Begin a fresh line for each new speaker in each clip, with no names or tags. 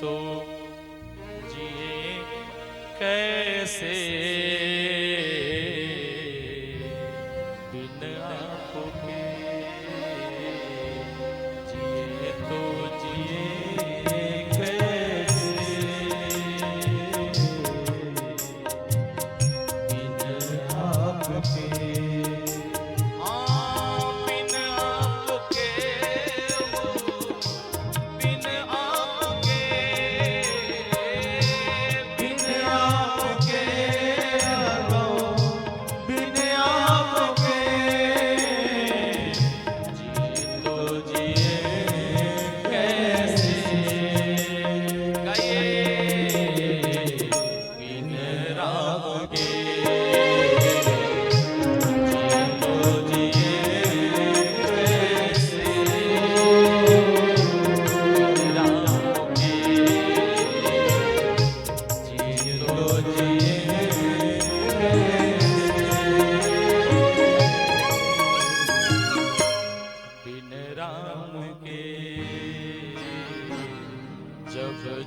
तो जिए कैसे बिन आपके, जिए तो जिए कैसे बिन आपके।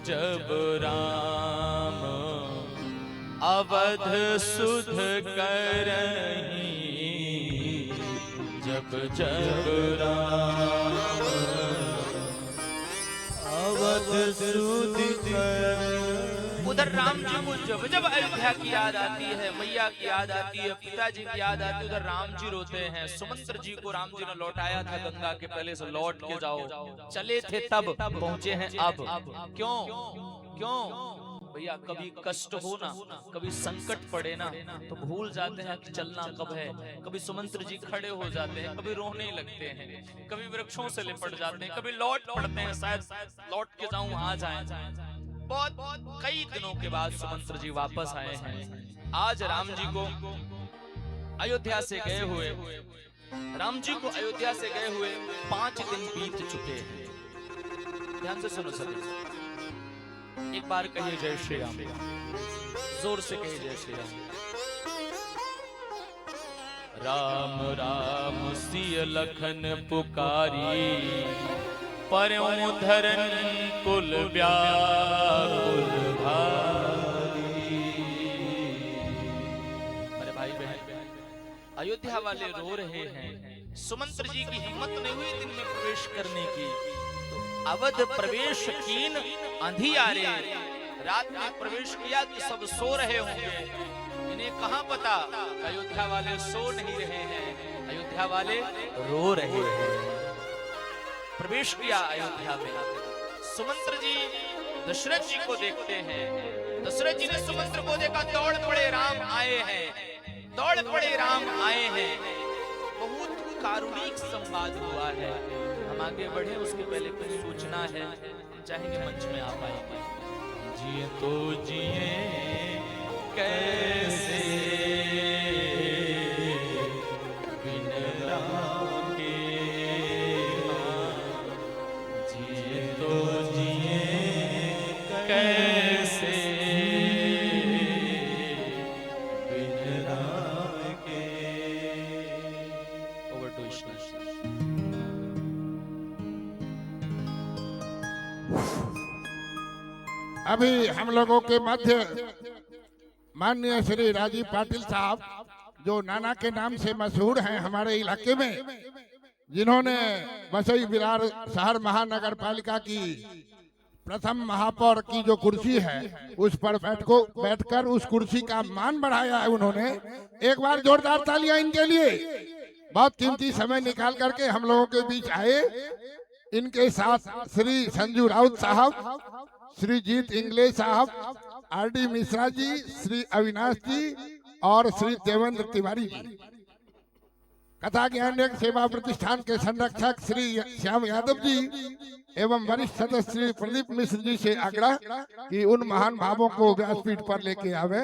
जब राम अवध सुध करहीं, जब राम अवध सुध करहीं।
उधर राम जी को जब जब अयोध्या की याद आती है, मैया की याद आती है, पिताजी की याद आती है, उधर राम जी रोते हैं। सुमंत्र जी को राम जी ने लौटाया था गंगा के पहले से, लौट के जाओ। चले थे तब, पहुंचे हैं अब। क्यों क्यों भैया? कभी कष्ट हो ना, कभी संकट पड़े ना, तो भूल जाते हैं कि चलना कब है। कभी सुमंत्र जी खड़े हो जाते हैं, कभी रोने लगते हैं, कभी वृक्षों से लिपट जाते हैं, कभी लौट पड़ते हैं, शायद लौट के जाऊं आ जाए। बहुत कई दिनों के बाद सुमंत्र जी वापस आए हैं। आज राम जी को अयोध्या से गए हुए, राम जी को अयोध्या से गए हुए 5 दिन बीत चुके हैं। ध्यान से सुनो सभी, एक बार कहिए जय श्री राम, जोर से कहिए जय श्री राम।
राम राम सिय लखन पुकारी, परयों धरन कुल व्याकुल भारी।
अरे भाई बहन, अयोध्या वाले रो रहे हैं। सुमंत्र जी की हिम्मत नहीं हुई दिन में प्रवेश करने की, तो अवध प्रवेश कीन अंधियारे, रात में प्रवेश किया तो सब सो रहे होंगे। इन्हें कहां पता अयोध्या वाले सो नहीं रहे हैं, अयोध्या वाले रो रहे हैं। प्रवेश किया अयोध्या में। सुमंत्र जी दशरथ जी को देखते हैं। दशरथ जी ने सुमंत्र को देखा, दौड़ पड़े राम आए हैं, दौड़ पड़े राम आए हैं। बहुत कारुणिक संवाद हुआ है। हम आगे बढ़े उसके पहले कुछ सूचना है, चाहेंगे मंच में आप आएंगे।
जिए तो जिए कैसे बिन राम के, जिए तो जिए कैसे बिन राम के।
Over to Krishna.
अभी हम लोगों के मध्य माननीय श्री राजीव पाटिल साहब, जो नाना के नाम से मशहूर हैं हमारे इलाके में, जिन्होंने वसई विरार शहर महानगर पालिका की प्रथम महापौर की जो कुर्सी है उस पर बैठकर उस कुर्सी का मान बढ़ाया है उन्होंने। एक बार जोरदार तालियां इनके लिए। बहुत कीमती समय निकाल करके हम लोगों के बीच आए। इनके साथ श्री संजू राउत साहब, श्री जीत इंगले साहब, आरडी मिश्रा जी, श्री अविनाश जी और श्री देवेंद्र तिवारी जी। कथा ज्ञान सेवा प्रतिष्ठान के संरक्षक श्री श्याम यादव जी एवं वरिष्ठ सदस्य श्री प्रदीप मिश्र जी से आग्रह कि उन महान भावों को व्यासपीठ पर लेके आवे।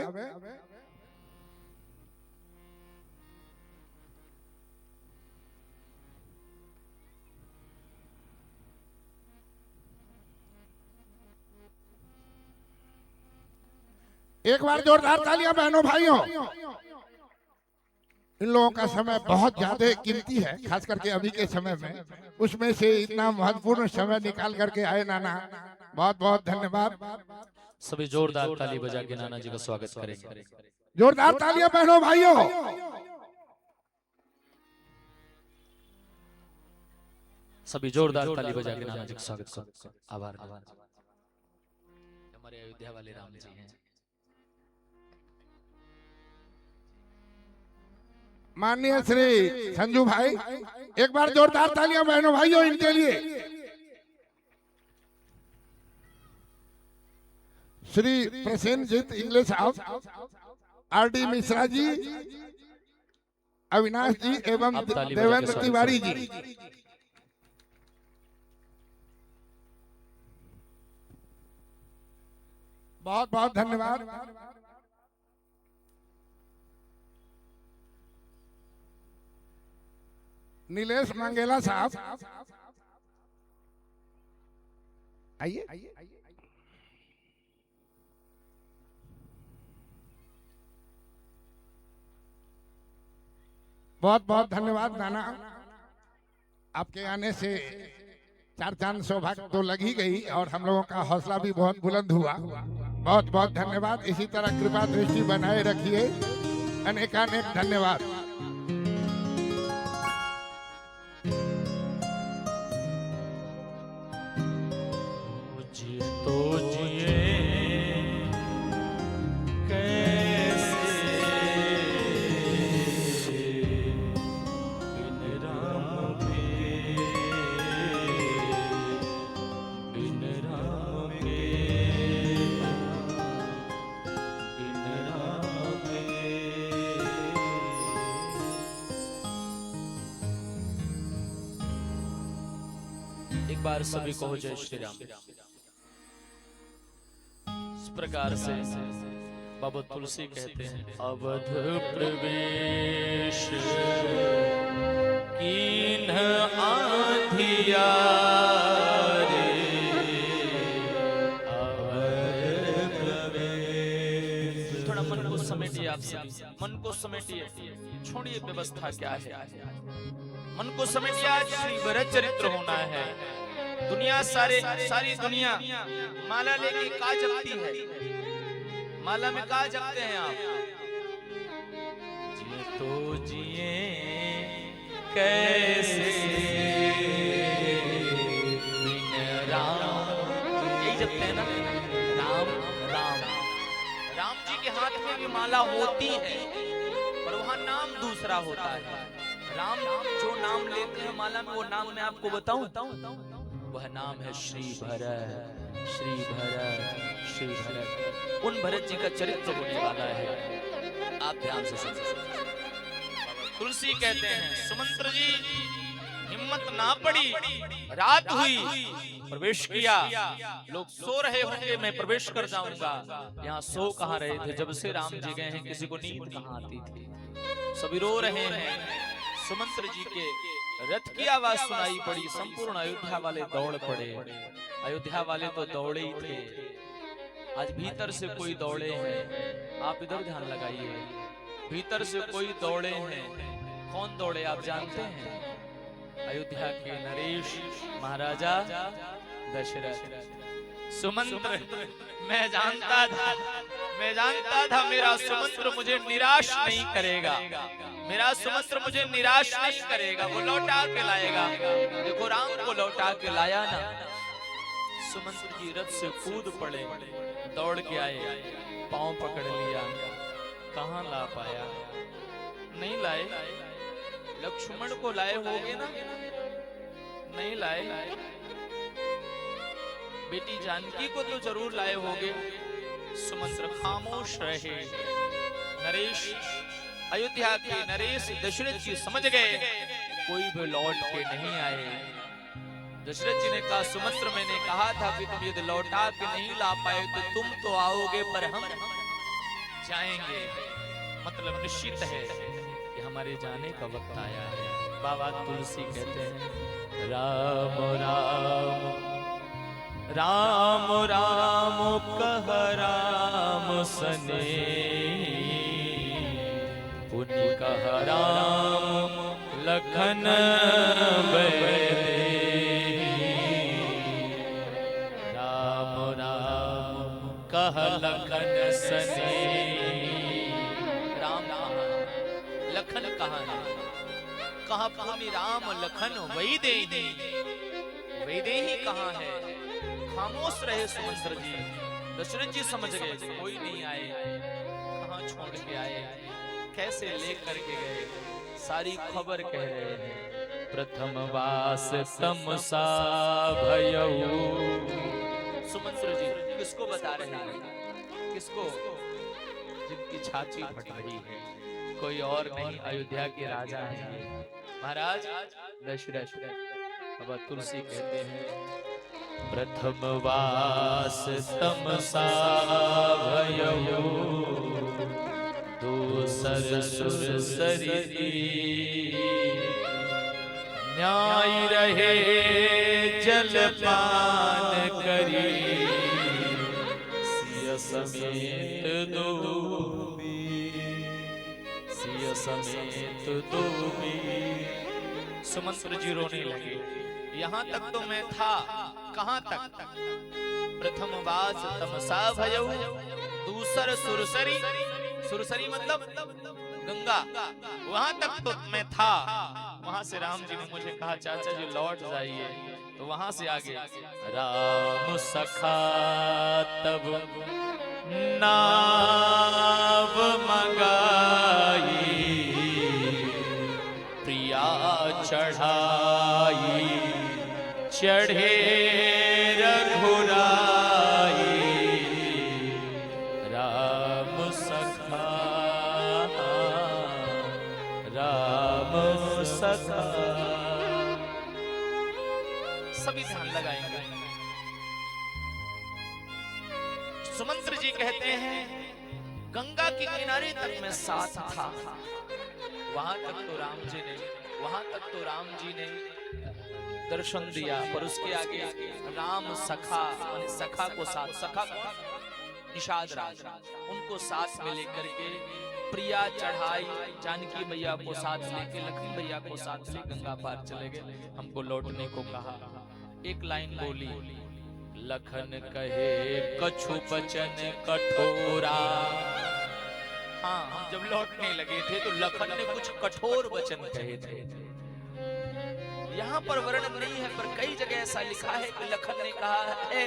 एक बार जोरदार तालियां बहनों भाइयों। इन लोगों का समय बहुत ज्यादा कीमती है, खास करके अभी के समय में। उसमें से इतना महत्वपूर्ण समय निकाल करके आए नाना, बहुत बहुत धन्यवाद।
सभी जोरदार ताली बजा के नाना जी का स्वागत करेंगे।
जोरदार तालियां बहनों भाइयों।
सभी जोरदार ताली बजा के नाना जी का स्वागत करें। आभार। हमारे अयोध्या वाले राम जी हैं।
माननीय श्री संजू भाई, एक बार जोरदार तालियां बहनों भाइयों इनके लिए। श्री प्रसेनजीत इंग्लिश साहब, आरडी मिश्रा जी, अविनाश जी एवं देवेंद्र तिवारी जी। बहुत बहुत धन्यवाद। नीलेश मंगेला साहब आइए। बहुत बहुत धन्यवाद नाना, आपके आने से चार चांद सौभाग्य तो लग ही गई और हम लोगों का हौसला भी बहुत बुलंद हुआ। बहुत बहुत धन्यवाद। इसी तरह कृपा दृष्टि बनाए रखिए। अनेकानेक धन्यवाद।
जी तो जिए कैसे बिन राम के, बिन राम के, बिन राम के।
एक बार सभी को हो जय श्री राम। इस प्रकार से बाबा तुलसी कहते हैं, अवध प्रवेश कीन्ह आधियारे,
अवध प्रवेश।
थोड़ा मन को समेटिए, आप सभी मन को समेटिए, छोड़िए व्यवस्था क्या है, मन को समेटिए। आज श्री भरत चरित्र होना है। दुनिया सारी दुनिया माला लेके का जपती है, माला में का जपते हैं आप?
जिए तो जिए कैसे बिन राम,
यही जपते हैं ना, राम राम। राम जी के हाथ में भी माला होती है पर वहां नाम दूसरा होता है। राम जो नाम लेते हैं माला में, वो नाम मैं आपको बताऊं, वह नाम है श्री भरत, श्री भरत, श्री भरत। उन भरत जी का चरित्र होने वाला है, आप ध्यान से सुनिए। तुलसी कहते हैं, सुमंत्र जी हिम्मत ना पड़ी, रात हुई, प्रवेश किया। लोग सो रहे होंगे, मैं प्रवेश कर जाऊंगा। यहाँ सो कहाँ रहे थे? जब से राम जी गए हैं किसी को नींद कहाँ आती थी? सभी रो रहे हैं। सुमंत्र जी के रथ की आवाज सुनाई पड़ी, संपूर्ण अयोध्या वाले दौड़ पड़े। अयोध्या वाले तो दौड़े ही थे, आज भीतर से कोई दौड़े हैं। आप इधर ध्यान लगाइए, भीतर से कोई दौड़े हैं। कौन दौड़े आप जानते हैं? अयोध्या के नरेश महाराजा दशरथ। सुमंत्र, मैं जानता था मेरा सुमंत्र मुझे निराश नहीं करेगा, मेरा सुमंत्र मुझे निराश नहीं करेगा, वो लौटा के लाएगा। देखो राम को लौटा के लाया ना। सुमंत्र जी रथ से कूद पड़े, दौड़ के आए, पांव पकड़ लिया, कहां ला पाया? नहीं लाए। लक्ष्मण को लाए होगे ना? नहीं लाए। बेटी जानकी को तो जरूर लाए होगे। सुमंत्र खामोश रहे। नरेश, अयोध्या के नरेश दशरथ जी समझ गए कोई भी लौट के नहीं आए। दशरथ जी ने कहा, सुमंत्र मैंने कहा था कि तुम यदि लौटा के नहीं ला पाए तो तुम तो आओगे पर हम जाएंगे। मतलब निश्चित है कि हमारे जाने का वक्त आया है। बाबा तुलसी कहते हैं, राम राम राम राम कह राम सने, पुनि कह राम लखन बैदे। राम कह लखन सने। राम कहाँ, लखन कहाँ है? कहाँ पुनि राम लखन वैदेही, वैदेही कहाँ है? खामोश रहे सुमंत्र जी। दशरथ जी समझ गए कोई नहीं आए, कहाँ छोड़ के आए, कैसे लेकर के गए, सारी खबर कह रहे हैं। प्रथम वास तमसा भयऊ। सुमंत्र जी किसको बता रहे हैं? किसको? जिनकी छाती फट रही है, कोई और नहीं, अयोध्या के राजा हैं महाराज दशरथ। अब तुलसी कहते हैं प्रथम वास तमसा भयऊ, दूसर सुरसरी, न्याय रहे जलपान करी, सिय समेत दूबी, सिय समेत दूबी। सुमंत्र जी रोने लगे। यहाँ तक तो मैं था, कहाँ तक? प्रथम वास तमसा भयऊ, दूसर सुरसरी, सुरसरी मतलब गंगा, वहां तक तो मैं था। वहां से राम जी ने मुझे कहा चाचा जी लौट जाइए, तो वहां से आगे राम सखा तब नाव मंगाई, प्रिया चढ़ाई, चढ़े रघुराई, राम सखा, राम सखा। सभी ध्यान लगाएंगे। सुमंत्र जी कहते हैं गंगा के किनारे तक मैं साथ था, वहां तक तो राम जी ने, वहां तक तो राम जी ने दर्शन दिया, पर उसके आगे राम सखा, माने सखा को साथ, सखा निषाद राज, उनको साथ में लेकर के प्रिया चढ़ाई, जानकी मैया को साथ लेके, लक्ष्मी मैया को साथ ले गंगा पार चले गए। हमको लौटने को कहा। एक लाइन बोली, लखन कहे कछु बचन कठोरा। हाँ, हम जब लौटने लगे थे तो लखन ने कुछ कठोर वचन कहे थे। यहाँ पर वर्णन नहीं है, पर कई जगह ऐसा लिखा है कि लखन ने कहा है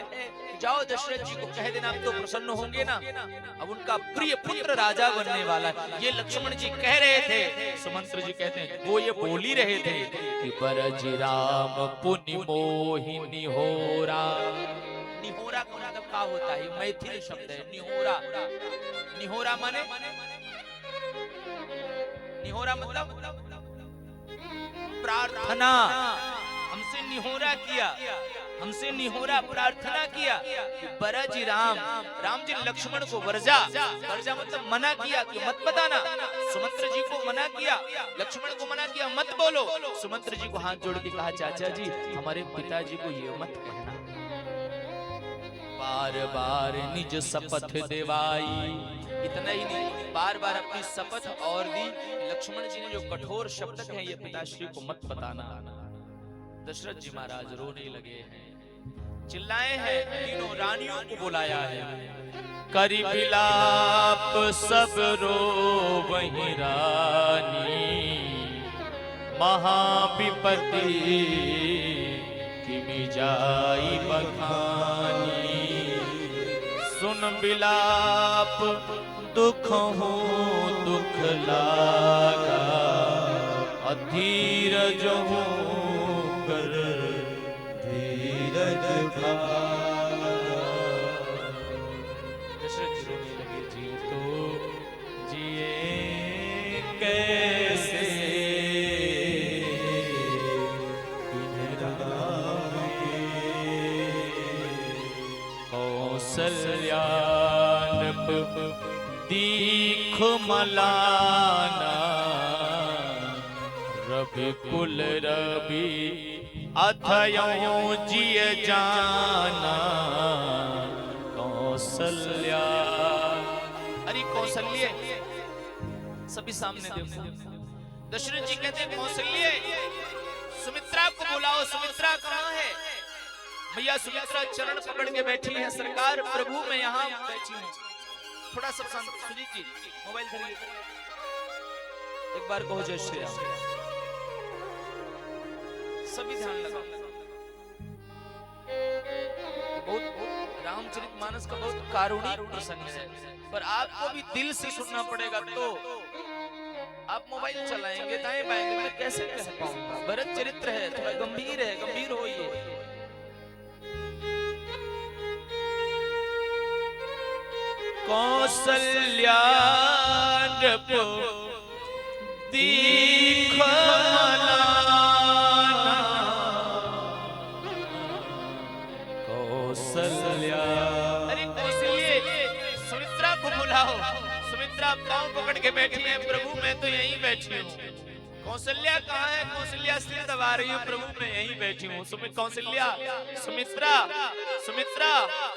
जाओ दशरथ जी को कह देना, आप तो प्रसन्न होंगे ना, अब उनका प्रिय पुत्र राजा बनने वाला है। ये लक्ष्मण जी कह रहे थे। सुमंत्र जी कहते हैं वो ये बोल ही रहे थे कि परजि राम पुनि मोहि निहोरा। निहोरा का मतलब क्या होता है? मैथिली शब्द है निहोरा। निहोरा माने, निहोरा मतलब प्रार्थना। हमसे निहोरा किया, हमसे निहोरा प्रार्थना किया कि बरजी राम, राम जी लक्ष्मण को वर्जा, वर्जा मतलब मना किया कि मत बताना। सुमंत्र जी को मना किया, लक्ष्मण को मना किया मत बोलो। सुमंत्र जी को हाथ जोड़ के कहा चाचा जी हमारे पिताजी को ये मत कहना। बार बार निज शपथ देवाई, इतना ही नहीं, बार बार अपनी शपथ और दी। लक्ष्मण जी ने जो कठोर शब्द कहे ये पिताश्री को मत बताना। दशरथ जी महाराज रोने लगे हैं, चिल्लाए हैं, तीनों रानियों को बुलाया है। करी विलाप सब रो वही रानी, महाविपत्ति किमी जाई बखानी। सुन विलाप दुख हो दुख लागा, अधीरज हो कर धीरज भागा। दशरथ रोने लगे, जी तो जिए कैसे कौसल्यानप दीख मलाना, रवि कुल रवि अथयों जिय जाना। कौसल्या, अरे कौसल्य, सभी सामने देखो। दशरथ जी कहते हैं कौसल्य सुमित्रा को बुलाओ। सुमित्रा कहाँ है? मैया सुमित्रा चरण पकड़ के बैठी है, सरकार प्रभु मैं यहाँ बैठी हूँ। थोड़ा सा शांत, सुजीत जी मोबाइल धरिए, एक बार कहो जय श्री राम। सभी ध्यान लगाओ। बहुत रामचरितमानस का बहुत कारुणिक प्रसंग है, पर आपको भी दिल से सुनना पड़ेगा। तो आप मोबाइल चलाएंगे दाएं बाएं, मैं कैसे कह पाऊंगा? भरत चरित्र है, थोड़ा गंभीर है, गंभीर होइए। कौसल्या
कौसल्या।
अरे कौशल्य, सुमित्रा को बुलाओ। सुमित्रा पांव पकड़ के बैठी है, प्रभु मैं तो यहीं बैठी हूँ। कौशल्या कहाँ है? कौशल्या सिर दबा रही है, प्रभु मैं यहीं बैठी हूँ। कौशल्या, सुमित्रा, सुमित्रा।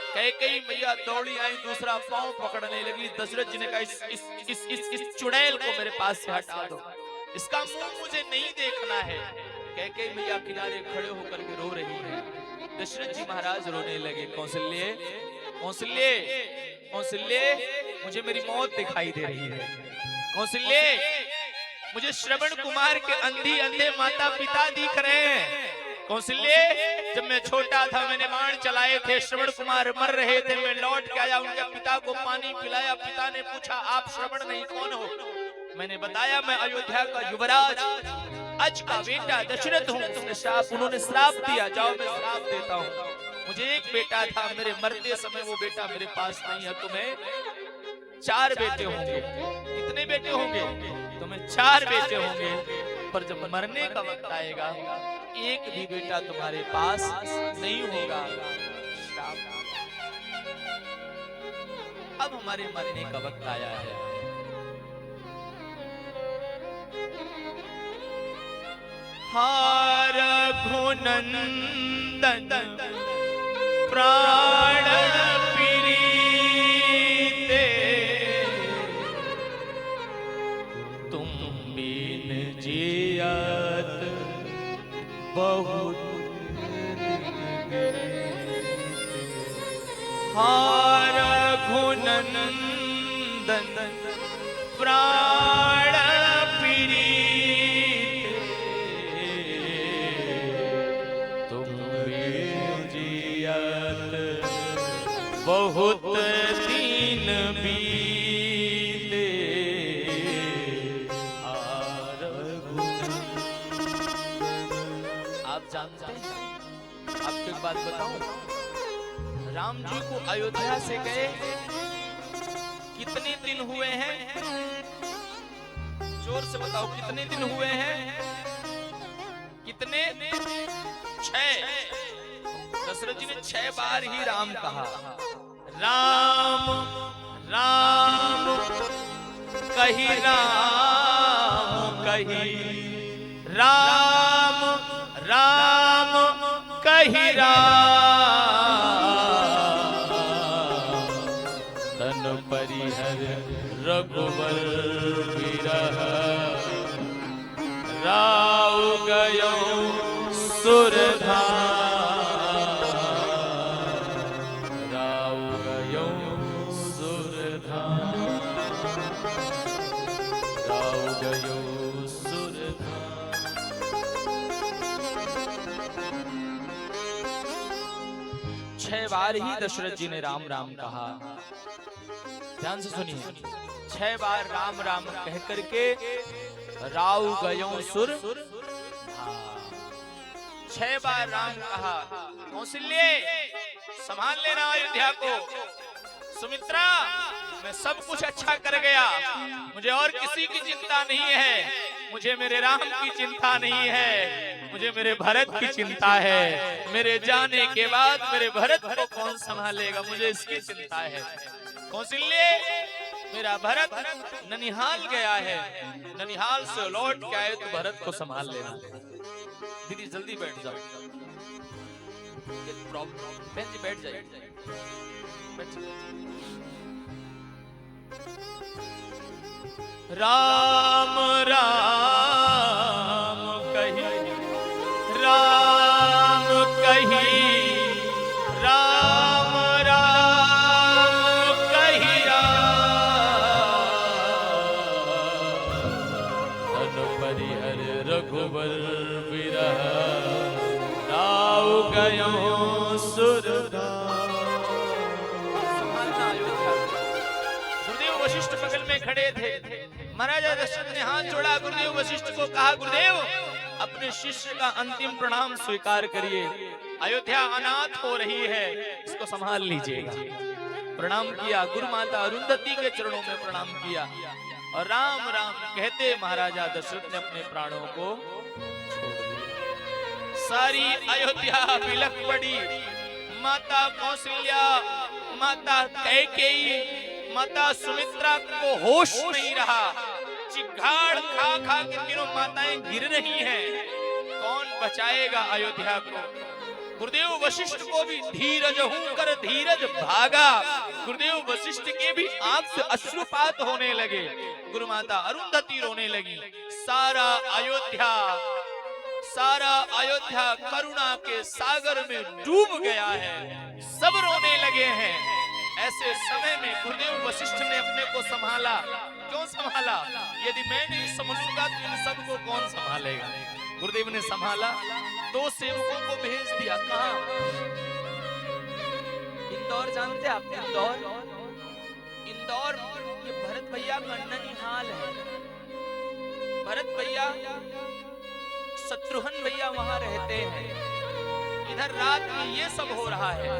कैकेयी मैया दौड़ी आई, दूसरा पांव पकड़ने लगी। दशरथ जी ने कहा इस चुड़ैल को मेरे पास से हटा दो, इसका मुंह मुझे नहीं देखना है। कैकेयी मैया किनारे खड़े होकर के रो रही है। दशरथ जी महाराज रोने लगे। कौशल्य, कौशल्य, कौशल्य, मुझे मेरी मौत दिखाई दे रही है। कौशल्य, मुझे श्रवण कुमार के अंधे माता पिता दिख रहे हैं। कौशल्य, जब मैं छोटा था मैंने बाण चलाए थे, श्रवण कुमार मर रहे थे, मैं लौट के आया, उनके पिता को पानी पिलाया। पिता ने पूछा आप श्रवण नहीं कौन हो? मैंने बताया मैं अयोध्या का युवराज अज का बेटा दशरथ हूँ। उन्होंने श्राप दिया, जाओ मैं श्राप देता हूँ। मुझे एक बेटा था, मेरे मरते समय वो बेटा मेरे पास नहीं है। तुम्हें 4 बेटे होंगे। कितने बेटे होंगे? तुम्हें 4 बेटे होंगे, पर जब मरने का वक्त आएगा एक भी बेटा तुम्हारे पास नहीं होगा। अब हमारे मरने का वक्त आया है। हार घुनंदन प्राण प्रीते, तुम बिन जियत बहुत हार घुनंदन प्राण प्रीते, तुम बिन जियत बहुत दिन बीते। आप जानते हैं, आपको एक बात बताऊं, राम जी को अयोध्या से गए कितने दिन हुए हैं? जोर से बताओ कितने दिन हुए हैं? कितने? 6। दशरथ जी ने 6 बार ही राम कहा। राम राम कही, राम कही, राम राम कही, राम तन परिहर रघुवर विरह, राव गयो सुरधाम, राव गयो सुरधाम, राव गयो सुरधाम। 6 बार ही दशरथ जी ने राम राम कहा। ध्यान से सुनिए, 6 बार राम राम कह करके राव गयो सुर, 6 बार राम कहा। कौशल्य, संभाल लेना अयोध्या को। सुमित्रा, मैं सब कुछ अच्छा कर गया, मुझे और किसी की चिंता नहीं है। मुझे मेरे राम की चिंता नहीं है, मुझे मेरे भरत की चिंता है। मेरे जाने के बाद मेरे भरत को कौन संभालेगा, मुझे इसकी चिंता है। कौशल्य, मेरा भरत ननिहाल गया है, ननिहाल से लौट के आए तो भरत को संभाल लेना। दीदी जल्दी बैठ जाओ, बहन जी बैठ जाइए। राम राम कही, राम कही,
भयो सुरदा।
संभालना अयोध्या। गुरुदेव वशिष्ठ बगल में खड़े थे। महाराजा दशरथ ने हाथ जोड़ा, गुरुदेव वशिष्ठ को कहा, गुरुदेव अपने शिष्य का अंतिम प्रणाम स्वीकार करिए। अयोध्या अनाथ हो रही है, इसको संभाल लीजिएगा। प्रणाम किया, गुरु माता अरुंधति के चरणों में प्रणाम किया और राम राम कहते महाराजा दशरथ ने अपने प्राणों को छोड़ दिया। सारी अयोध्या बिलख पड़ी। माता कौशल्या, माता कैकेयी, माता सुमित्रा को होश नहीं रहा। चिघाड़ खा खा के तीनों माताएं गिर रही हैं। कौन बचाएगा अयोध्या को? गुरुदेव वशिष्ठ को भी धीरज हूं कर धीरज भागा। गुरुदेव वशिष्ठ के भी आंख से अश्रुपात होने लगे। गुरु माता अरुंधति रोने लगी। सारा अयोध्या करुणा के सागर में डूब गया है। सब रोने लगे हैं। ऐसे समय में गुरुदेव वशिष्ठ ने अपने को संभाला। क्यों संभाला? यदि मैं नहीं संभलूंगा तो इन सबको कौन संभालेगा? गुरुदेव ने संभाला। 2 सेवकों को भेज दिया। कहां? इंदौर जानते आप? इंदौर ये भरत भैया का ननिहाल है। भरत भैया, शत्रुघ्न भैया वहां रहते हैं। इधर रात में ये सब हो रहा है।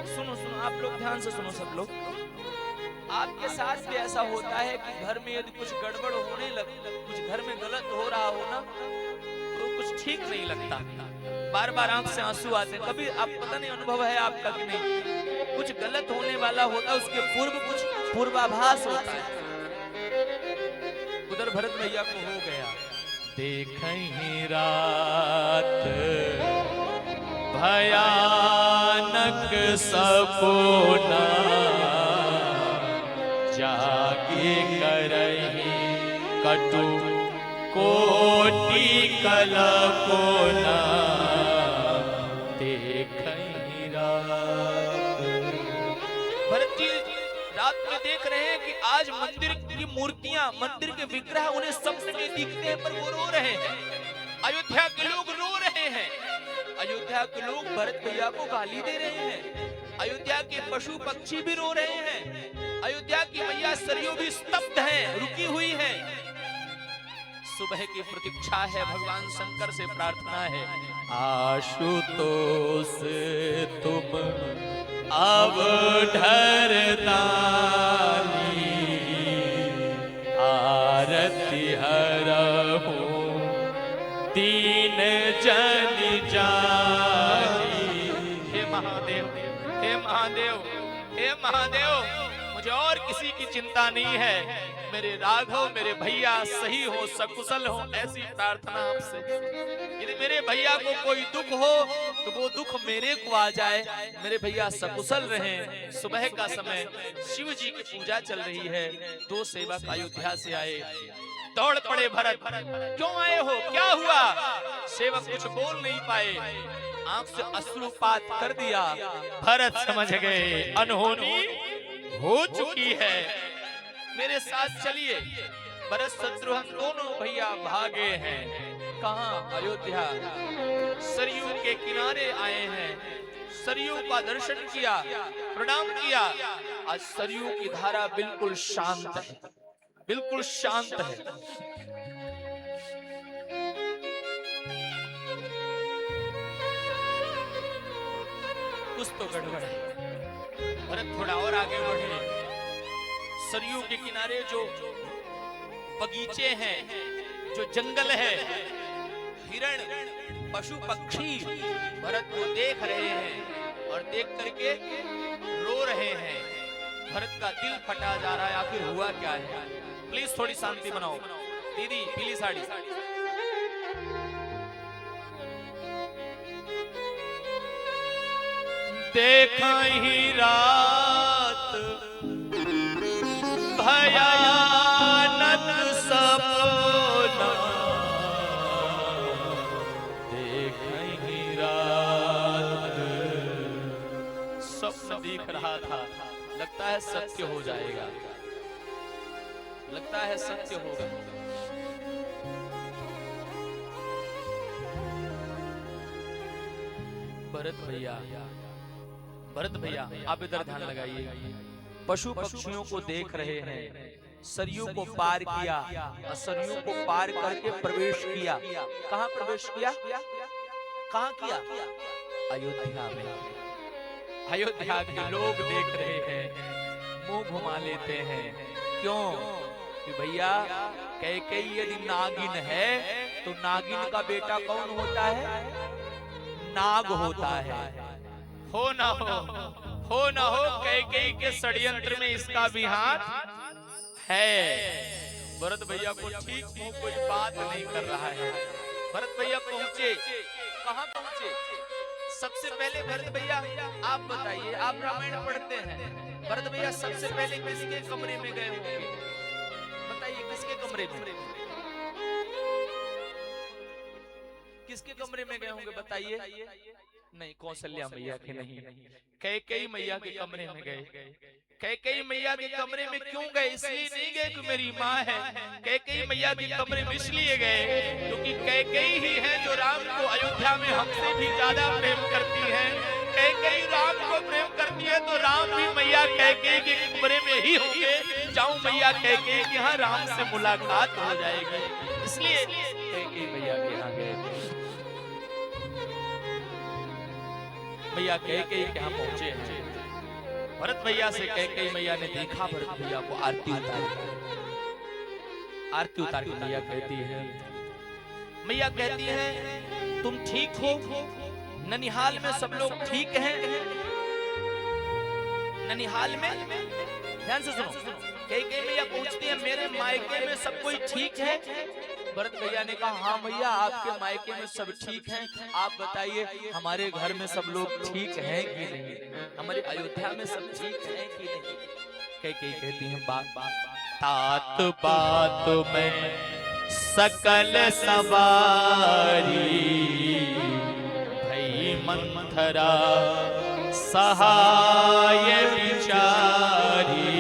सुनो आप लोग ध्यान से सुनो सब लोग। आपके साथ भी ऐसा होता है कि घर में यदि कुछ गड़बड़ होने लगे, कुछ घर में गलत हो रहा हो ना, तो कुछ ठीक नहीं लगता। बार बार आंख से आंसू आते हैं। कभी आप पता नहीं अनुभव है आपका कि नहीं? कुछ गलत होने वाला होता है, उसके पूर्व कुछ पूर्वाभास होता है। उधर भरत भैया को हो गया।
देखहि रात भयानक सपना, जागे करहि कटु कोटि कल्पना। देखहि रात।
भरत जी रात में देख रहे हैं कि आज मंदिर की मूर्तियां, मंदिर के विग्रह उन्हें सपने में दिखते हैं, पर वो रो रहे हैं। अयोध्या के लोग रो रहे हैं। अयोध्या के लोग भरत भैया को गाली दे रहे हैं। अयोध्या के पशु पक्षी भी रो रहे हैं। अयोध्या की मैया सरयू भी स्तब्ध है, रुकी हुई है। सुबह की प्रतीक्षा है। भगवान शंकर से प्रार्थना है,
आशुतोष तुम अब ढरतानी, आरती हरहु दीन जन जानी।
हे महादेव, हे महादेव, हे महादेव, मुझे और किसी की चिंता नहीं है। मेरे राघव, मेरे भैया सही हो, सकुशल हो, ऐसी प्रार्थना आपसे। यदि मेरे भैया को कोई दुख हो तो वो दुख मेरे को आ जाए। मेरे भैया सकुशल रहें। सुबह का समय शिव जी की पूजा चल रही है। 2 सेवक अयोध्या से आए। दौड़ पड़े भरत, क्यों आए हो, क्या हुआ? सेवक कुछ बोल नहीं पाए, आंख से अश्रुपात कर दिया। भरत समझ गए अनहोनी हो चुकी है, मेरे साथ चलिए। भरत शत्रुघ्न दोनों भैया भागे हैं। कहां? अयोध्या। सरयू के किनारे आए हैं। सरयू का दर्शन किया, प्रणाम किया। आज सरयू की धारा बिल्कुल शांत है, बिल्कुल शांत है। कुछ तो गड़बड़ है। भरत थोड़ा और आगे बढ़े। सरयू के किनारे जो बगीचे हैं, जो जंगल है, हिरण, पशु पक्षी भरत को देख रहे हैं और देख करके रो रहे हैं। भरत का दिल फटा जा रहा है। आखिर हुआ क्या है? प्लीज थोड़ी शांति बनाओ। दीदी पीली साड़ी।
देखहि रात भयानक सपना, देखहि रात।
स्वप्न दिख रहा था, लगता है सत्य हो जाएगा, लगता है सत्य होगा। भरत भैया आप इधर ध्यान लगाइए। पशु पक्षियों को देख रहे हैं, सरयू को पार किया और सरयू को पार करके प्रवेश किया। कहाँ प्रवेश किया? कहाँ किया? अयोध्या में। अयोध्या के लोग देख रहे हैं, मुंह घुमा लेते हैं। क्यों? कि भैया कैकेयी यदि नागिन है तो नागिन का बेटा कौन होता है? नाग होता है।
हो ना हो कैकेयी के षड्यंत्र में इसका भी हाथ है।
भरत भैया को ठीक मुंह कोई बात नहीं कर रहा है। भरत भैया पहुंचे, कहाँ पहुंचे? सबसे पहले भरत भैया आप बताइए, आप रामायण पढ़ते हैं, भरत भैया सबसे पहले किसके कमरे में गए होंगे? बताइए किसके कमरे में? किसके कमरे में गए होंगे बताइए? नहीं, कौशल्या मैया के नहीं, कैकेयी मैया के कमरे में गए। कैकेयी मैया के कमरे में क्यों गए? इसलिए नहीं गए कि मेरी माँ है। कैकेयी मैया के कमरे में इसलिए गए क्योंकि कैकेयी ही है जो राम को अयोध्या में हमसे भी ज्यादा प्रेम करती है। कैकेयी राम को प्रेम करती है तो राम भी मैया कैकेयी के कमरे में ही होंगे। जाऊं मैया कैकेयी के यहाँ राम से मुलाकात हो जाएगी, इसलिए कैकेयी मैया के यहाँ गए। मैया कैकेयी के यहाँ पहुंचे हैं। भरत भैया से कैकेयी मैया ने देखा भरत भैया को, आरती उतारी। आरती उतार के मैया कहती है, मैया कहती है तुम ठीक हो? ननिहाल में सब लोग ठीक हैं? ननिहाल में ध्यान से सुनो, कैकेयी मैया पूछती है मेरे मायके में सब कोई ठीक है? भरत भैया ने कहा हाँ मैया आपके मायके में सब ठीक हैं, आप बताइए हमारे घर में सब लोग ठीक हैं कि नहीं? हमारे अयोध्या में सब ठीक हैं कि नहीं? कैकेयी कहती हैं
तात बात में सकल सवारी, भई मंथरा सहाय विचारी,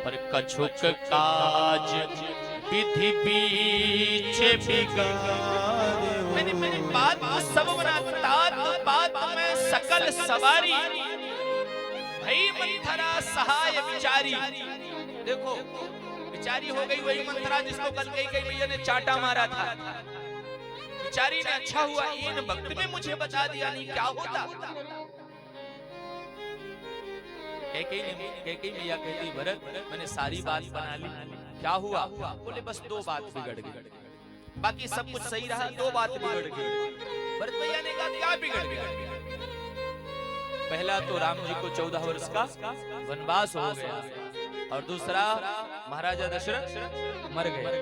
पर कछुक काज विधि पीछे बिगाड़।
मैंने बात सब बना, तात बात में सकल सवारी, भई मंथरा सहाय विचारी। देखो विचारी हो गई वही मंथरा जिसको कल कैकेयी मैया ने चाटा मारा था। विचारी ने अच्छा हुआ इन वक्त में मुझे बता दिया, नहीं क्या होता। कैकेयी मैया कहती भरत मैंने सारी बात बना ली, क्या हुआ? बोले बस दो बात बिगड़ गई, बाकी सब कुछ सही रहा, दो बात बिगड़ गई। भरत भैया ने कहा क्या बिगड़ गया? पहला तो राम जी को 14 वर्ष का वनवास हो गया और दूसरा महाराजा दशरथ मर गए।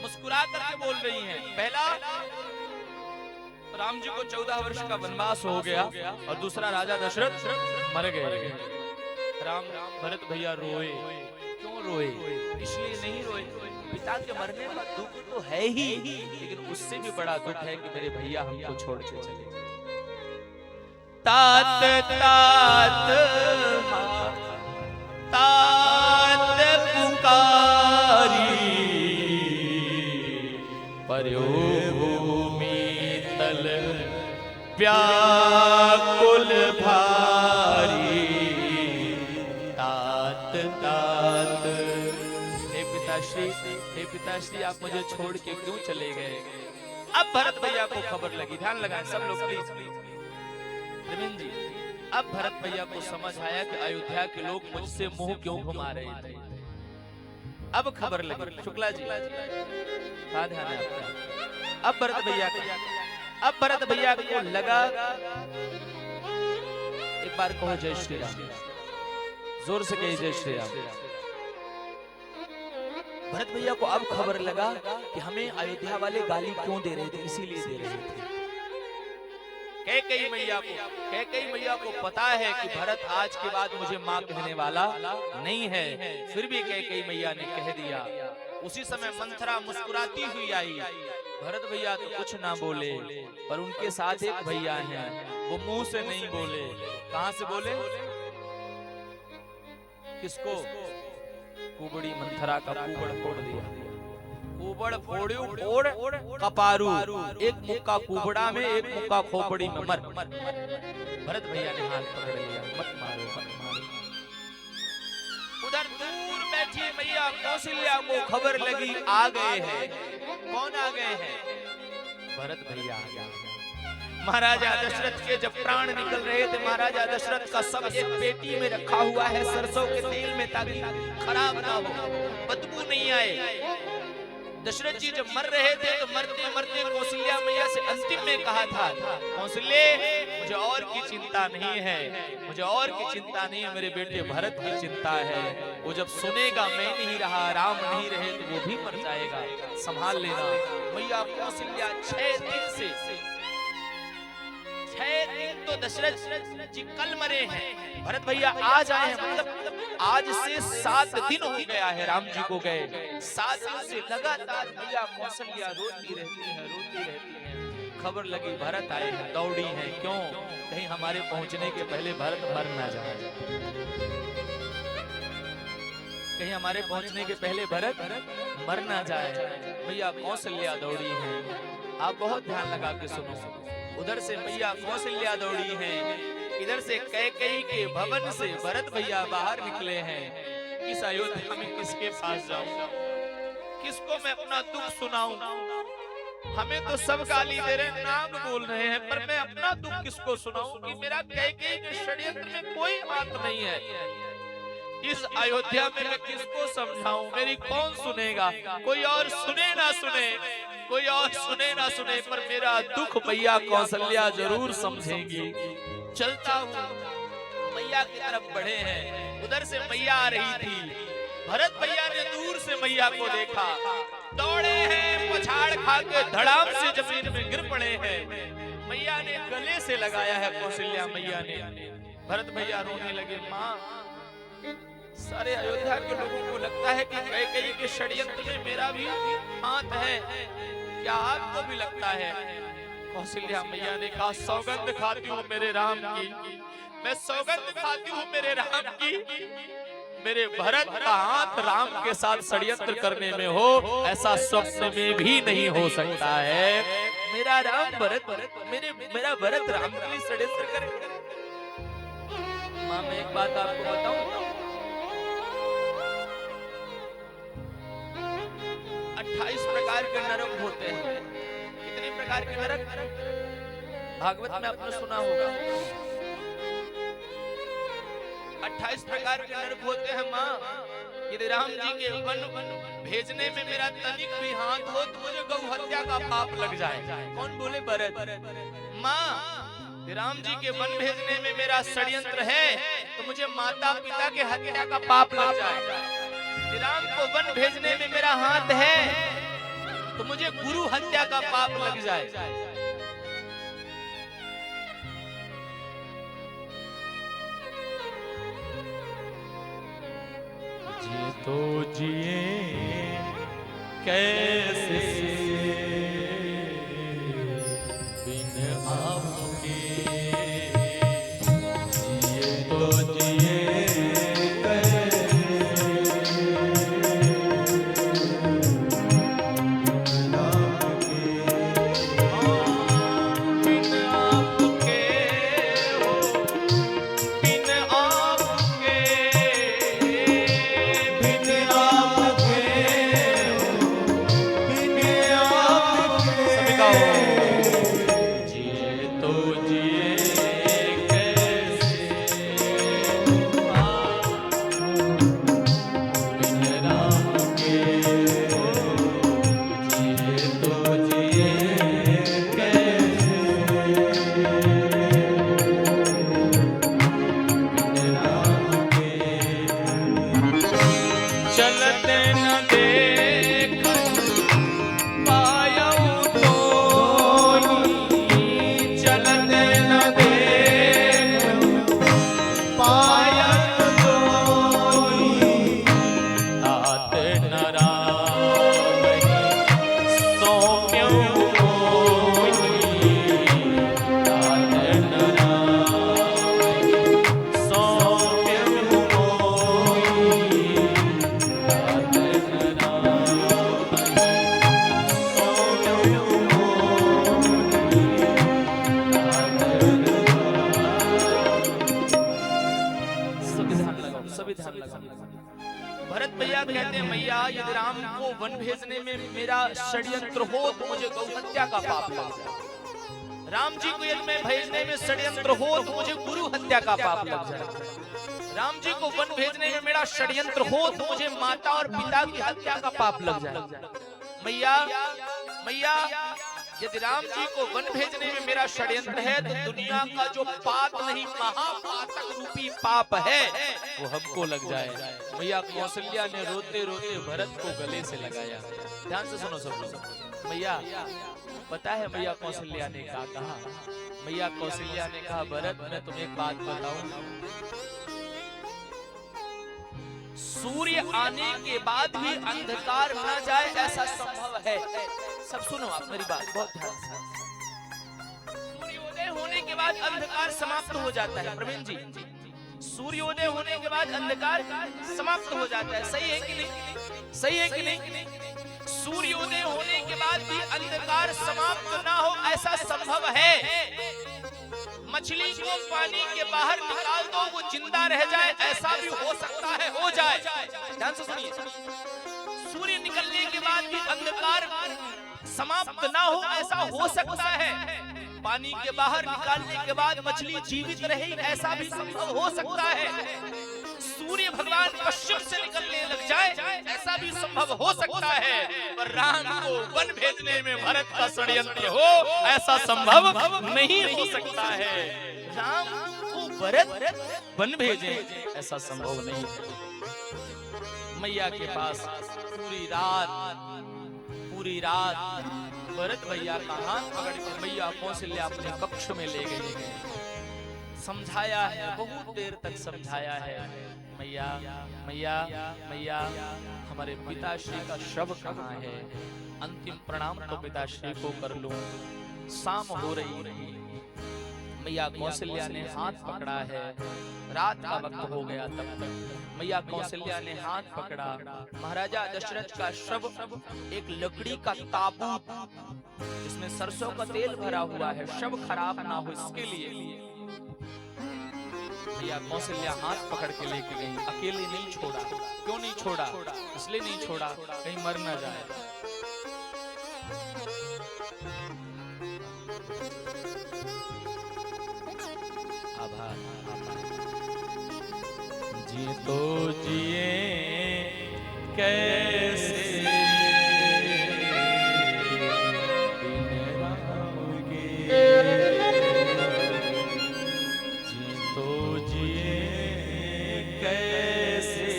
मुस्कुरा करके बोल रही हैं, पहला राम जी को 14 वर्ष का वनवास हो गया और दूसरा राजा दशरथ मर गए। राम भरत भैया रोए। क्यों रोए? इसलिए नहीं रोए, पिता के मरने का दुख तो है ही, लेकिन उससे भी बड़ा दुख है कि मेरे भैया हमको छोड़ के चले।
तात तात तात पुकारी, पर्यो भूमि तल व्याकुल भारी, तात तात।
हे पिताश्री आप मुझे छोड़ के क्यों चले गए? अब भरत भैया को खबर लगी, ध्यान लगाएं सब लोग प्लीज। रविंद्र जी, अब भरत भैया को समझ आया कि अयोध्या के लोग मुझसे मुंह क्यों घुमा रहे थे। अब खबर लगी। शुक्ला जी हाँ ध्यान है आपका। अब भरत भैया को लगा, एक बार कहो जय श्री राम, जोर से कहिए जय श्री राम। भरत भैया को अब खबर लगा कि हमें अयोध्या वाले गाली क्यों दे रहे थे, इसीलिए दे रहे थे। कैकेयी मैया को पता है कि भरत आज के बाद मुझे माँ कहने वाला नहीं है, फिर भी कैकेयी मैया ने कह दिया। उसी समय मंथरा मुस्कुराती हुई आई। भरत भैया तो कुछ ना बोले, पर उनके साथ एक भैया हैं, वो मुंह से नहीं बोले। कहां से बोले? किसको? कुबड़ी मंथरा का कुबड़ फोड़ दिया। कुबड़ फोड़ू फोड़ कपारू, एक मुक्का कुबड़ा में एक मुक्का खोपड़ी में मर। भरत भैया ने हाथ पकड़ लिया, मत मारो मत मारो। उधर दूर बैठी मैया कौशल्या को खबर लगी आ गए हैं। कौन आ गए हैं? भरत भैया आ गए। महाराजा दशरथ के जब प्राण निकल रहे थे, महाराजा दशरथ का सब एक पेटी में रखा हुआ है सरसों के तेल में, ताकि खराब ना हो, बदबू नहीं आए। दशरथ जी जब मर रहे थे तो मरते मरते कौशल्या मैया से अंतिम में कहा था, कौशल्य मुझे और की चिंता नहीं है, मुझे और की चिंता नहीं है, मेरे बेटे भरत की चिंता है। वो जब सुनेगा मैं नहीं रहा, राम नहीं रहे, तो वो भी मर जाएगा, संभाल लेना। मैया कौशल्या 6 दिन तो दशरथ जी कल मरे हैं, भरत भैया आज आए हैं, मतलब आज से 7 दिन हो गया है राम जी को गए। 7 दिन से लगातार मैया कौशल्या रोती रहती है। खबर लगी भरत आए हैं, दौड़ी है, क्यों? कहीं हमारे पहुंचने के पहले भरत मर ना जाए, कहीं हमारे पहुंचने के पहले भरत मर ना जाए। मैया कौशल्या दौड़ी है। आप बहुत ध्यान लगा के सुनो। उधर से मैया कौशल्या दौड़ी है, इधर से कैकेयी के भवन से भरत भैया बाहर निकले हैं। इस अयोध्या में किसके पास जाऊं, किसको मैं अपना दुख सुनाऊं? हमें तो सब गाली दे रहे हैं, नाम बोल रहे हैं, पर मैं अपना दुख किसको सुनाऊं कि मेरा कैकेयी के षड्यंत्र में कोई हाथ नहीं है। इस अयोध्या में मैं किसको समझाऊं? मेरी कौन सुनेगा? कोई और सुने ना सुने, कोई और सुने ना सुने, पर मेरा दुख मैया कौशल्या जरूर समझेंगी। चलता हूँ, मैया की तरफ बढ़े हैं। उधर से मैया आ रही थी, भरत भैया ने दूर से मैया को देखा, दौड़े हैं, पछाड़ खा के धड़ाम से जमीन में गिर पड़े हैं। मैया ने गले से लगाया है कौशल्या मैया ने। भरत भैया रोने लगे, माँ सारे अयोध्या के लोगों को लगता है कि कैकेयी के षड्यंत्र में मेरा भी हाथ है, क्या आपको भी लगता है? कौशल्या मैया ने कहा, सौगंध खाती हूँ मेरे राम की, मैं सौगंध खाती हूँ मेरे राम की, मेरे भरत का हाथ राम के साथ षड्यंत्र करने में हो, ऐसा स्वप्न में भी नहीं हो सकता है। मेरा राम भरत, मेरा भरत राम के लिए षड्यंत्र करेगा। माँ मैं एक बात आपको बताऊं, 28 प्रकार के नरक होते हैं। कितने प्रकार के नरक? भागवत में आपने सुना होगा, 28 प्रकार के नरक होते हैं। माँ यदि राम जी के वन भेजने में मेरा तनिक भी हाथ हो तो मुझे गौ हत्या का पाप लग जाए। कौन बोले? भरत। माँ राम जी के वन भेजने में मेरा षड्यंत्र है तो मुझे माता पिता के हत्या का पाप लग जाए। राम को वन भेजने में मेरा हाथ है तो मुझे गुरु हत्या का पाप लग जाए। जी तो जिए कैसे बिन आपके, जिए तो जिए भैया कहते हैं मैया यदि राम को वन भेजने में मेरा षड्यंत्र हो तो मुझे गौ हत्या का पाप लग जाए। राम जी को यदि मैं भेजने में षड्यंत्र हो तो मुझे गुरु हत्या का पाप लग जाए। राम जी को वन भेजने में मेरा षड्यंत्र हो तो मुझे माता और पिता की हत्या का पाप लग जाए। मैया मैया यदि राम जी को वन भेजने में मेरा षड्यंत्र है तो दुनिया का जो पाप नहीं महापातक रूपी पाप है वो हमको लग जाए। मैया कौशल्या ने रोते रोते भरत को गले से लगाया। ध्यान से सुनो सब लोग। मैया पता है मैया कौशल्या ने क्या कहा? मैया कौशल्या ने कहा भरत मैं तुम्हें एक बात बताऊं, सूर्य आने के बाद भी अंधकार न जाए ऐसा संभव है। सब सुनो आप मेरी बात बहुत ध्यान से। सूर्योदय होने के बाद अंधकार समाप्त हो जाता है। प्रवीण जी, सूर्योदय होने के बाद अंधकार समाप्त हो जाता है। सही है कि नहीं? सही है कि नहीं? सूर्योदय होने के बाद भी अंधकार समाप्त ना हो ऐसा संभव है। मछली को पानी के बाहर निकाल दो वो जिंदा रह जाए ऐसा भी हो सकता है, हो जाए। ध्यान से सुनिए। सूर्य निकलने के बाद भी अंधकार समाप्त ना हो ऐसा हो सकता है। पानी के बाहर निकालने के बाद मछली जीवित रहे ऐसा भी संभव हो सकता है। सूर्य भगवान पश्चिम से निकलने लग जाए ऐसा भी संभव हो सकता है। पर राम को वन भेजने में भरत का षड्यंत्र हो ऐसा संभव नहीं हो सकता है। राम को भरत वन भेजे ऐसा संभव नहीं है। मैया के पास पूरी रात भरत भैया का हाथ पकड़ के मैया कौशल्या अपने कक्ष में ले गई है। समझाया है, बहुत देर तक समझाया है। मैया मैया मैया हमारे पिताश्री का शव कहाँ है? अंतिम प्रणाम तो पिताश्री को कर लूं। शाम हो रही है। मैया कौशल्या ने हाथ पकड़ा है। रात का वक्त हो गया तब तक मैया कौशल्या ने हाथ पकड़ा। महाराजा दशरथ का शव एक लकड़ी का ताबूत जिसमें सरसों का तेल भरा हुआ है, शव खराब ना हो इसके लिए मैया कौशल्या हाथ पकड़ के लेके गई। अकेले नहीं छोड़ा। क्यों नहीं छोड़ा? इसलिए नहीं छोड़ा कहीं मर ना जाए। आभार जी तो जिए कैसे बिन राम के, जी तो जिए कैसे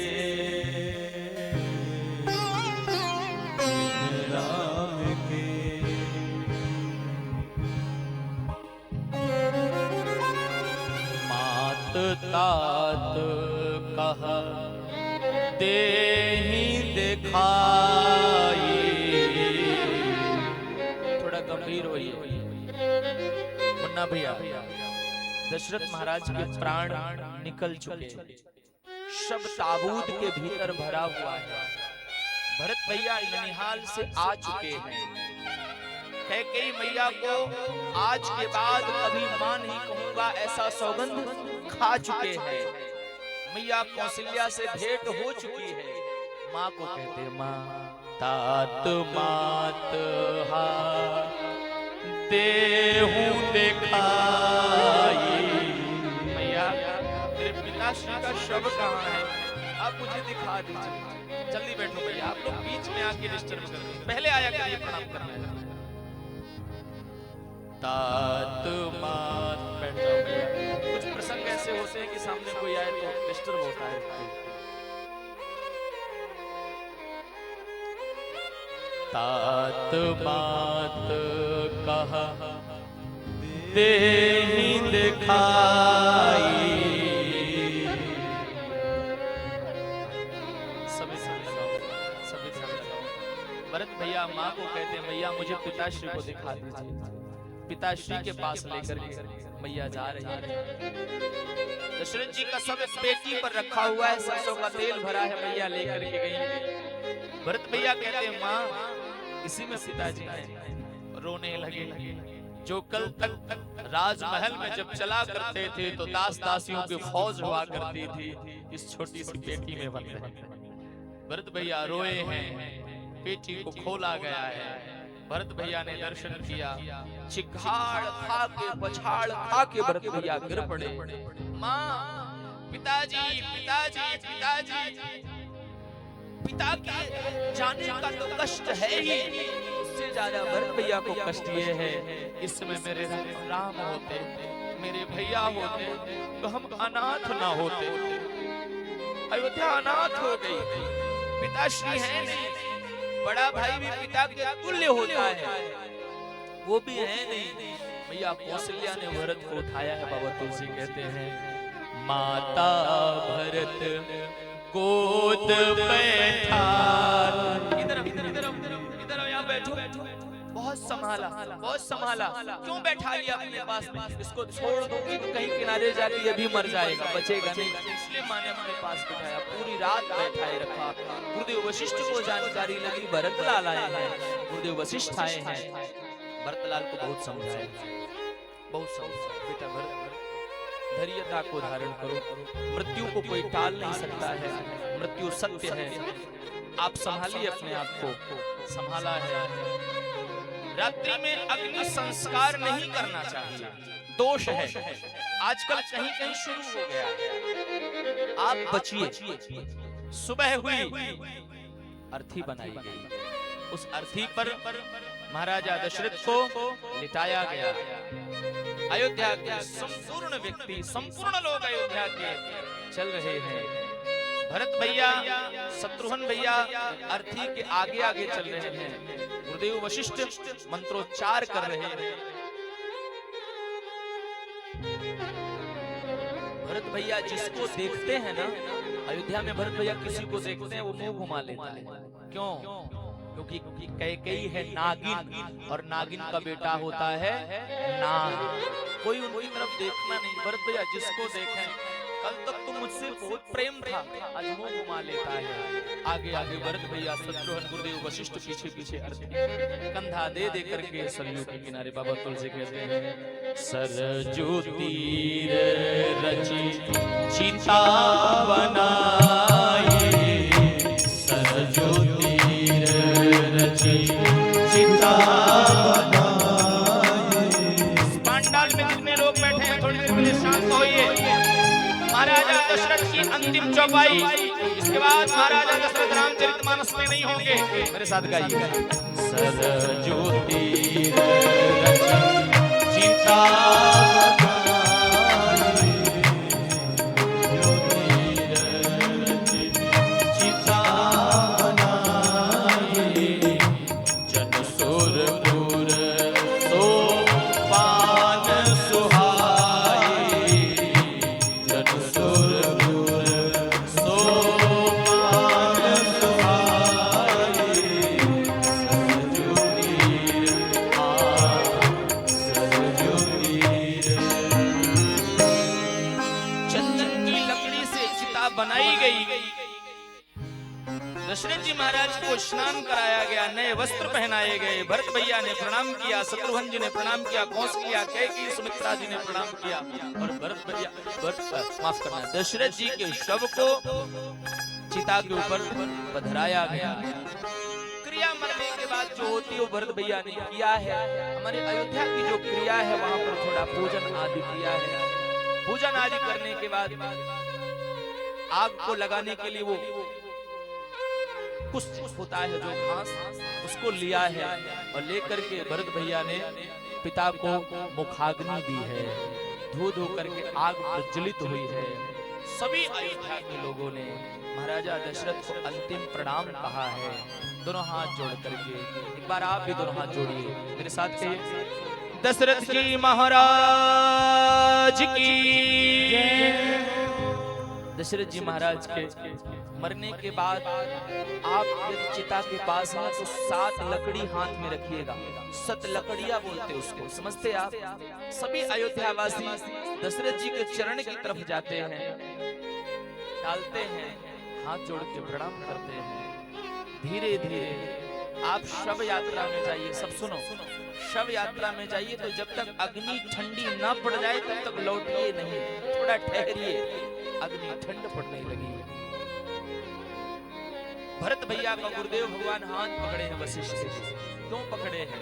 बिन राम के। तात कह देहि दिखाई। थोड़ा गंभीर होइए मुन्ना भैया। दशरथ महाराज के प्राण निकल चुके, शव ताबूत के भीतर भरा हुआ है। भरत भैया ननिहाल से आ चुके हैं। कैकेयी मैया को आज के बाद कभी मां नहीं कहूंगा ऐसा सौगंध खा चुके हैं। मैया कौशल्या से भेंट हो चुकी है। माँ को कहते माँ तात मात हा देहु दिखाई। मैया तेरे पिताश्री का शव कहाँ है? आप मुझे दिखा दीजिए। जल्दी बैठो भैया, आप लोग बीच में आके डिस्टर्ब कर रहे हैं। पहले आया करिए, प्रणाम करना है। तात मात बैठो भैया। कुछ प्रसंग ऐसे होते हैं कि सामने कोई आए तो डिस्टर्ब होता है। तात मात कह देहि दिखाई। भरत भैया माँ को कहते हैं मैया मुझे पिताश्री को दिखा दीजिए। पिताश्री के पास लेकर मैया जा रही है। दशरथ जी का सब पेटी पर रखा हुआ है, सरसों का तेल भरा है, मैया लेकर के गई। भरत भैया कहते हैं माँ इसी में पिताजी हैं। रोने लगे। जो कल तक राजमहल में जब चला करते थे तो दास दासियों की फौज हुआ करती थी, इस छोटी सी पेटी में बंद है।
भरत भैया रोए हैं, पेटी को खोला गया है। भरत भैया ने दर्शन किया,
चिखाड़ खा के पछाड़ खा के भरत भैया गिर पड़े।
माँ, पिताजी पिताजी पिताजी,
पिता के जाने का तो कष्ट है ही, उससे ज्यादा भरत भैया को कष्ट ये है,
इस समय मेरे राम होते, मेरे भैया होते तो हम अनाथ ना होते। अयोध्या अनाथ हो गई, पिताश्री है नहीं,
बड़ा भाई भी पिता के तुल्य होता है, वो भी है नहीं। भैया कौशल्या ने भरत को उठाया है। बाबा तुलसी कहते हैं,
माता भरत गोद बैठा।
इधर यहाँ बैठो। बहुत संभाला, बहुत संभाला, क्यों बैठा लिया अपने पास में? इसको छोड़ दूंगी तो कहीं किनारे जाके ये भी मर जाएगा, बचेगा नहीं, इसलिए माँ ने अपने पास बिठाया। पूरी रात बैठाए रखा। गुरुदेव वशिष्ठ को जानकारी लगी भरत लाल आए हैं, गुरुदेव वशिष्ठ आए हैं। भरत लाल को बहुत समझाया, बहुत समझाया, बेटा भरत धैर्यता को धारण करो, मृत्यु को कोई टाल नहीं सकता है, मृत्यु सत्य है, आप संभालिए अपने आप को।
संभाला है। रात्रि में अग्नि संस्कार नहीं करना चाहिए, दोष है, आजकल कहीं कहीं शुरू हो गया है।
आप बचिए।
सुबह हुई,
अर्थी बनाई गई,
उस अर्थी पर महाराजा दशरथ को लिटाया गया। अयोध्या के संपूर्ण व्यक्ति, संपूर्ण लोग अयोध्या के चल रहे हैं। भरत भैया, शत्रुघ्न भैया अर्थी के आगे आगे चल रहे हैं। गुरुदेव वशिष्ठ मंत्रोच्चार कर रहे हैं।
भरत भैया जिसको देखते हैं ना, अयोध्या में भरत भैया किसी को देखते हैं वो मुंह घुमा लेता है। क्यों? क्योंकि कैकेयी है नागिन, और नागिन का बेटा होता है नाग। कोई उनकी तरफ देखना नहीं। भरत भैया जिसको देखें, कल तक तो मुझसे बहुत प्रेम था, आज मुंह घुमा लेता है। आगे आगे भरत भैया, शत्रुघ्न, गुरुदेव वशिष्ठ पीछे पीछे अर्थी, कंधा दे दे करके सरयू के किनारे। बाबा तुलसी कहते हैं,
सरजू तीर रची चिता बनाई, सरजू तीर रची चिता बनाई। पांडाल में जितने लोग बैठे हैं थोड़ी देर के लिए शांत होइए। महाराजा दशरथ की अंतिम चौपाई, इसके बाद महाराजा दशरथ रामचरितमानस में नहीं होंगे। मेरे साथ गाइए, सरजू तीर रची चिता बनाई गई। दशरथ जी महाराज को स्नान कराया गया, नए वस्त्र पहनाए गए। भरत भैया ने प्रणाम किया, शत्रुघ्न जी ने प्रणाम किया, कौशल्या, कैकेयी, सुमित्रा जी ने प्रणाम किया, और भरत भैया, माफ करना, दशरथ जी के शव को चिता के ऊपर पधराया गया। क्रिया मरने के बाद जो होती है वो भरत भैया ने किया है। हमारे अयोध्या की जो क्रिया है वहां पर थोड़ा पूजन आदि किया है। पूजन आदि करने के बाद आग को लगाने के लिए वो कुछ होता है जो घास, उसको लिया है और लेकर के भरत भैया ने पिता को मुखाग्नि दी है। धो धो करके आग प्रज्वलित हुई है। सभी अयोध्या के लोगों ने महाराजा दशरथ को अंतिम प्रणाम कहा है, दोनों हाथ जोड़ करके। एक बार आप भी दोनों हाथ जोड़िए मेरे साथ कहिए, दशरथ जी महाराज की। दशरथ जी महाराज के मरने के बाद आप यदि चिता के पास हैं तो 7 लकड़ी हाथ में रखिएगा। 7 लकड़ियां बोलते उसको, समझते आप? सभी अयोध्यावासी दशरथ जी के चरण की तरफ जाते हैं, डालते हैं, हाथ जोड़ के प्रणाम करते हैं। धीरे धीरे आप शव यात्रा में जाइए। सब सुनो, शव यात्रा में जाइए तो जब तक अग्नि ठंडी न पड़ जाए तब तक लौटिए नहीं, थोड़ा ठहरिए, अग्नि ठंड पड़ने लगी।
भरत भैया का गुरुदेव भगवान हाथ पकड़े हैं वशिष्ठ से। क्यों पकड़े हैं?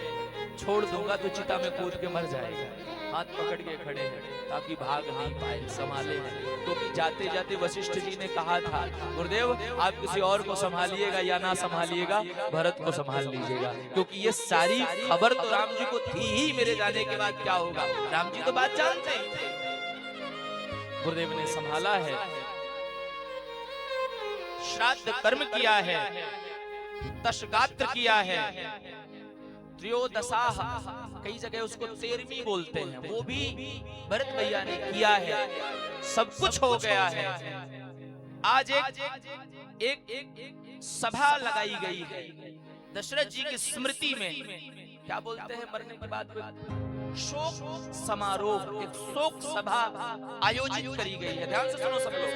छोड़ दूंगा तो चिता में कूद के मर जाएगा। हाथ पकड़ के खड़े हैं ताकि भाग नहीं पाए, संभाले हैं। क्योंकि जाते जाते वशिष्ठ जी ने कहा था, गुरुदेव आप किसी और को संभालिएगा या ना संभालिएगा, भरत को संभाल लीजिएगा। क्योंकि ये सारी खबर तो राम जी को थी ही, मेरे जाने के बाद क्या होगा, राम जी तो बात जानते ही थे। गुरुदेव ने संभाला है, श्राद्ध कर्म किया है, दशगात्र किया है, त्रयोदशाह, कई जगह उसको 13वीं बोलते हैं, वो भी भरत भैया ने किया है। सब कुछ हो गया है। आज एक सभा लगाई गई है दशरथ जी की स्मृति में। क्या बोलते हैं मरने के बाद? शोक समारोह, एक शोक सभा आयोजित करी गई है। ध्यान से सुनो सब लोग,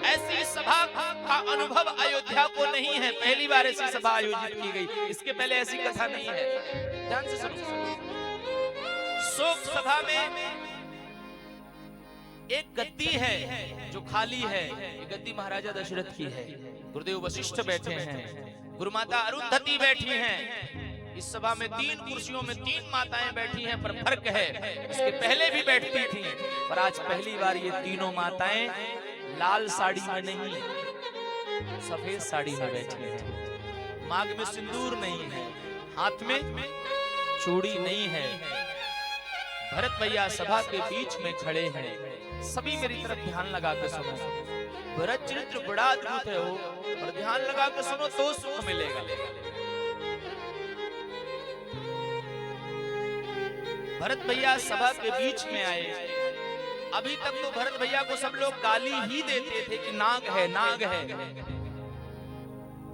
ऐसी सभा का अनुभव अयोध्या को नहीं है, पहली बार ऐसी सभा आयोजित की गई, इसके पहले ऐसी कथा नहीं है। ध्यान से सुनो, शोक सभा में एक गद्दी है जो खाली है, ये गद्दी महाराजा दशरथ की है। गुरुदेव वशिष्ठ बैठे हैं, गुरुमाता अरुंधति बैठी हैं। इस सभा में 3 कुर्सियों में 3 माताएं बैठी हैं, पर फर्क है, इसके पहले भी बैठती थी, पर आज पहली बार ये तीनों माताएं लाल साड़ी में नहीं, सफेद साड़ी में बैठी हैं। मांग में सिंदूर नहीं है, हाथ में चूड़ी नहीं है। भरत भैया सभा के बीच में खड़े हैं। सभी मेरी तरफ ध्यान लगा के सुनो, भरत चरित्र बड़ा अद्भुत है हो, और ध्यान लगा के सुनो तो सुख मिलेगा। भरत भैया सभा के बीच में आए। अभी तक तो भरत भैया को सब लोग गाली ही देते थे कि नाग है, नाग है।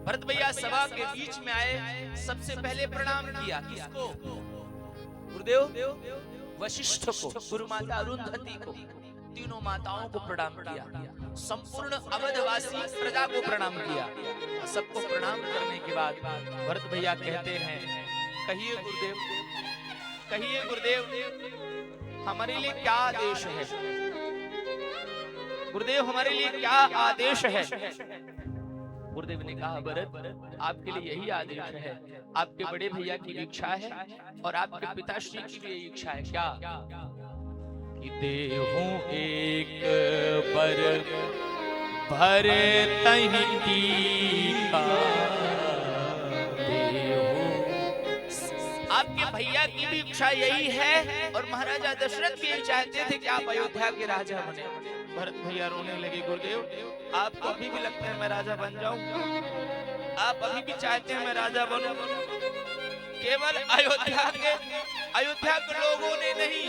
भरत भैया सभा के बीच में आए, सबसे पहले प्रणाम किया। किसको? गुरुदेव वशिष्ठ को, गुरु माता अरुंधति को, तीनों माताओं को प्रणाम किया। संपूर्ण अवधवासी प्रजा को प्रणाम किया। सबको प्रणाम करने के बाद भरत भैया कहते हैं, कहिए गुरुदेव, कहिए गुरुदेव, हमारे लिए क्या आदेश है? गुरुदेव हमारे लिए क्या आदेश है? गुरुदेव ने कहा, भरत आपके लिए यही आदेश है, आपके बड़े भैया की इच्छा है और आपके पिताश्री की भी इच्छा है। क्या? कि देहूं एक पर भरतहि टीका, आपके भैया की भी इच्छा यही है और महाराजा दशरथ भी चाहते थे कि आप अयोध्या के राजा बने। भरत भैया रोने लगे, गुरुदेव आपको अभी भी लगता है मैं राजा बन जाऊं? आप अभी भी चाहते हैं मैं राजा बनूं? केवल अयोध्या के लोगों ने नहीं,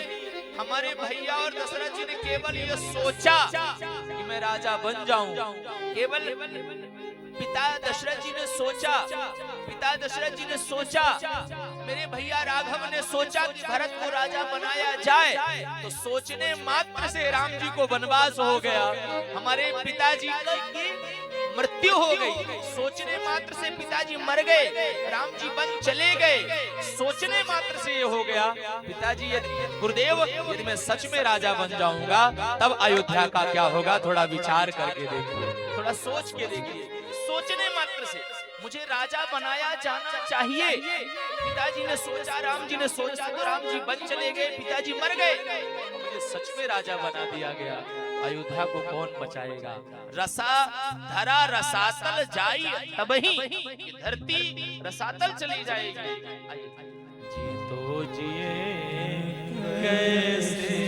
हमारे भैया और दशरथ जी ने केवल ये सोचा कि मैं राजा बन जाऊं। केवल पिता दशरथ जी ने सोचा, पिता दशरथ जी ने सोचा, मेरे भैया राघव ने सोचा कि भरत को राजा बनाया जाए, तो सोचने मात्र से राम जी को वनवास हो गया, हमारे पिताजी की मृत्यु हो गई। सोचने मात्र से पिताजी मर गए, राम जी वन चले गए, सोचने मात्र से ये हो गया। पिताजी यदि गुरुदेव यदि मैं सच में राजा बन जाऊंगा तब अयोध्या का क्या होगा? थोड़ा विचार करके देखिए, थोड़ा सोच के देखिए। सोचने मात्र से मुझे राजा बनाया जाना चाहिए। पिताजी ने सोचा, राम जी ने सोचा, तो राम जी वन चले गए, पिताजी मर गए, मुझे सच में राजा बना दिया गया। अयोध्या को कौन बचाएगा? रसा धरा रसातल जाई तबही, धरती रसातल चली जाएगी। जी तो जिए कैसे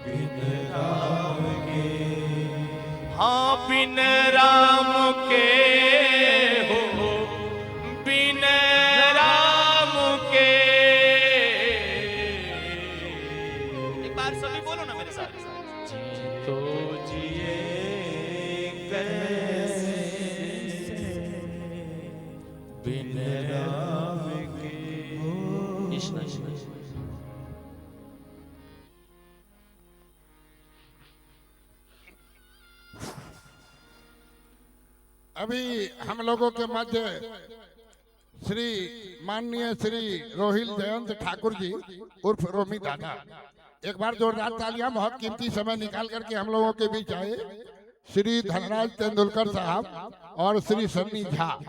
बिन राम के, हाँ बिन राम के हो, बिन राम के। एक बार सभी बोलो ना मेरे साथ, जी तो जिए कैसे बिन राम के। कृष्ण
अभी हम लोगों के मध्य श्री माननीय श्री रोहिल जयंत ठाकुर जी उर्फ रोमी दादा, एक बार जोरदार तालियां, बहुत कीमती समय निकाल करके हम लोगों के बीच आए श्री धनराज तेंदुलकर साहब और श्री सन्नी झा।